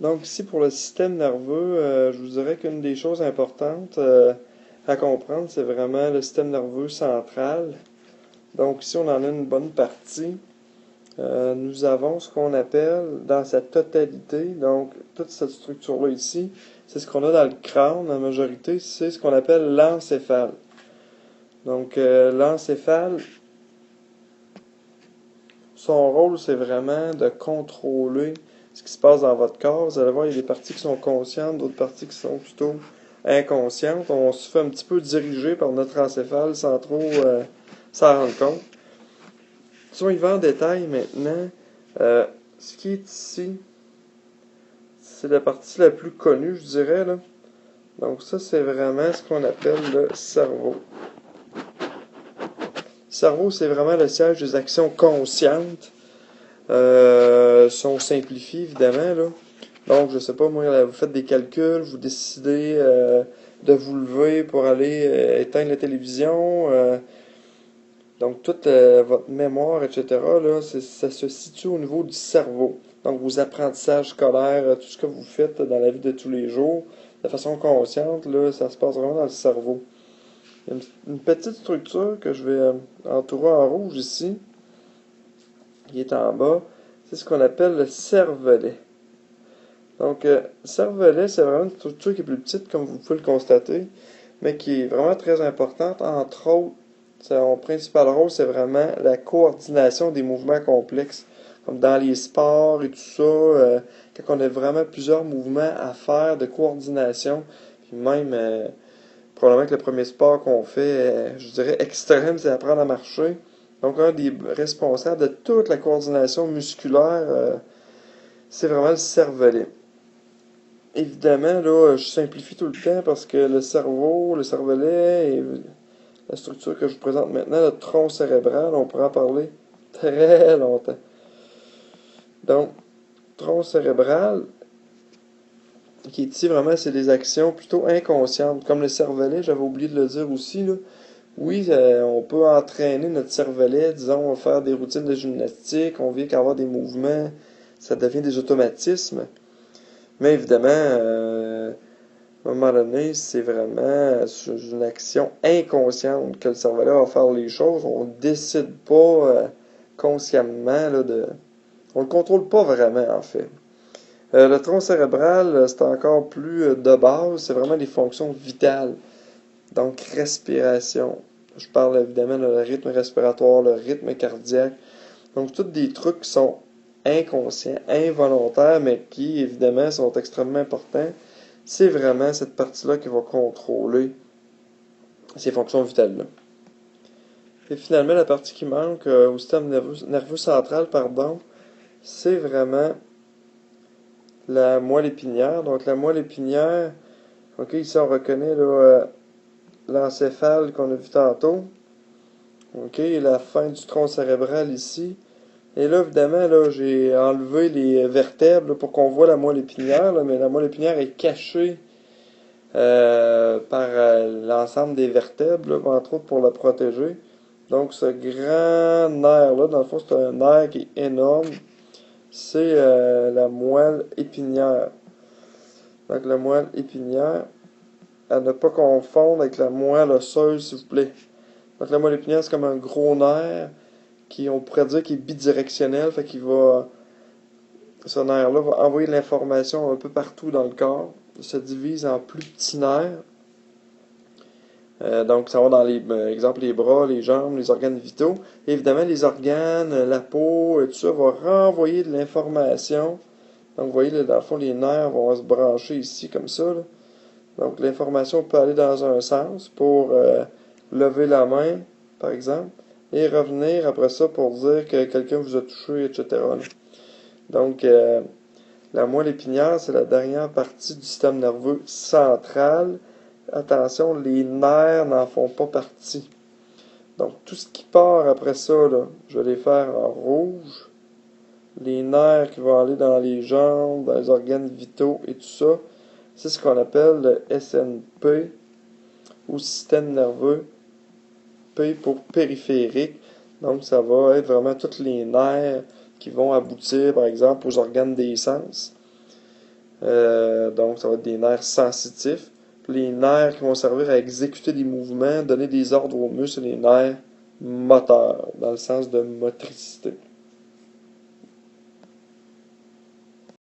Donc ici pour le système nerveux, je vous dirais qu'une des choses importantes à comprendre, c'est vraiment le système nerveux central. Donc ici on en a une bonne partie. Nous avons ce qu'on appelle dans sa totalité, donc toute cette structure-là ici, c'est ce qu'on a dans le crâne, la majorité, c'est ce qu'on appelle l'encéphale. Donc l'encéphale, son rôle c'est vraiment de contrôler ce qui se passe dans votre corps. Vous allez voir, il y a des parties qui sont conscientes, d'autres parties qui sont plutôt inconscientes. On se fait un petit peu diriger par notre encéphale sans trop s'en rendre compte. Si on y va en détail maintenant, ce qui est ici, c'est la partie la plus connue, je dirais, là. Donc ça, c'est vraiment ce qu'on appelle le cerveau. Le cerveau, c'est vraiment le siège des actions conscientes. Si on simplifie, évidemment, là. Donc, je sais pas, moi, vous faites des calculs, vous décidez de vous lever pour aller éteindre la télévision. Donc, toute votre mémoire, etc., là, ça se situe au niveau du cerveau. Donc, vos apprentissages scolaires, tout ce que vous faites dans la vie de tous les jours, de façon consciente, là, ça se passe vraiment dans le cerveau. Il y a une petite structure que je vais entourer en rouge ici, qui est en bas. C'est ce qu'on appelle le cervelet. Donc, cervelet, c'est vraiment une structure qui est plus petite, comme vous pouvez le constater, mais qui est vraiment très importante. Entre autres, son principal rôle, c'est vraiment la coordination des mouvements complexes, comme dans les sports et tout ça, quand on a vraiment plusieurs mouvements à faire de coordination, puis même, probablement que le premier sport qu'on fait, je dirais extrême, c'est apprendre à marcher. Donc, un des responsables de toute la coordination musculaire, c'est vraiment le cervelet. Évidemment, là, je simplifie tout le temps parce que le cerveau, le cervelet et la structure que je vous présente maintenant, le tronc cérébral, on pourra en parler très longtemps. Donc, tronc cérébral, qui est ici vraiment, c'est des actions plutôt inconscientes. Comme le cervelet, j'avais oublié de le dire aussi, là. Oui, on peut entraîner notre cervelet, disons, on va faire des routines de gymnastique, on vient qu'avoir des mouvements, ça devient des automatismes. Mais évidemment, à un moment donné, c'est vraiment une action inconsciente que le cervelet va faire les choses. On ne décide pas consciemment on ne le contrôle pas vraiment, en fait. Le tronc cérébral, c'est encore plus de base. C'est vraiment des fonctions vitales. Donc, respiration. Je parle évidemment de le rythme respiratoire, le rythme cardiaque. Donc, tous des trucs qui sont inconscients, involontaires, mais qui, évidemment, sont extrêmement importants. C'est vraiment cette partie-là qui va contrôler ces fonctions vitales-là. Et finalement, la partie qui manque au système nerveux central, c'est vraiment la moelle épinière. Donc, la moelle épinière, ok, ici on reconnaît l'encéphale qu'on a vu tantôt. Ok, la fin du tronc cérébral ici. Et là, évidemment, là, j'ai enlevé les vertèbres là, pour qu'on voit la moelle épinière, là, mais la moelle épinière est cachée par l'ensemble des vertèbres, là, entre autres pour la protéger. Donc, ce grand nerf-là, dans le fond, c'est un nerf qui est énorme. C'est la moelle épinière. Donc, la moelle épinière, à ne pas confondre avec la moelle osseuse, s'il vous plaît. Donc, la moelle épinière, c'est comme un gros nerf qui, on pourrait dire, qui est bidirectionnel. Fait qu'il va, ce nerf-là va envoyer de l'information un peu partout dans le corps. Il se divise en plus petits nerfs. Donc, ça va dans exemple, les bras, les jambes, les organes vitaux. Et évidemment, les organes, la peau, et tout ça va renvoyer de l'information. Donc, vous voyez, là, dans le fond, les nerfs vont se brancher ici, comme ça. Là. Donc, l'information peut aller dans un sens pour lever la main, par exemple, et revenir après ça pour dire que quelqu'un vous a touché, etc. Là. Donc, la moelle épinière, c'est la dernière partie du système nerveux central. Attention, les nerfs n'en font pas partie. Donc, tout ce qui part après ça, là, je vais les faire en rouge. Les nerfs qui vont aller dans les jambes, dans les organes vitaux et tout ça, c'est ce qu'on appelle le SNP, ou système nerveux, P pour périphérique. Donc, ça va être vraiment tous les nerfs qui vont aboutir, par exemple, aux organes des sens. Donc, ça va être des nerfs sensitifs. Puis les nerfs qui vont servir à exécuter des mouvements, donner des ordres aux muscles, c'est les nerfs moteurs, dans le sens de motricité.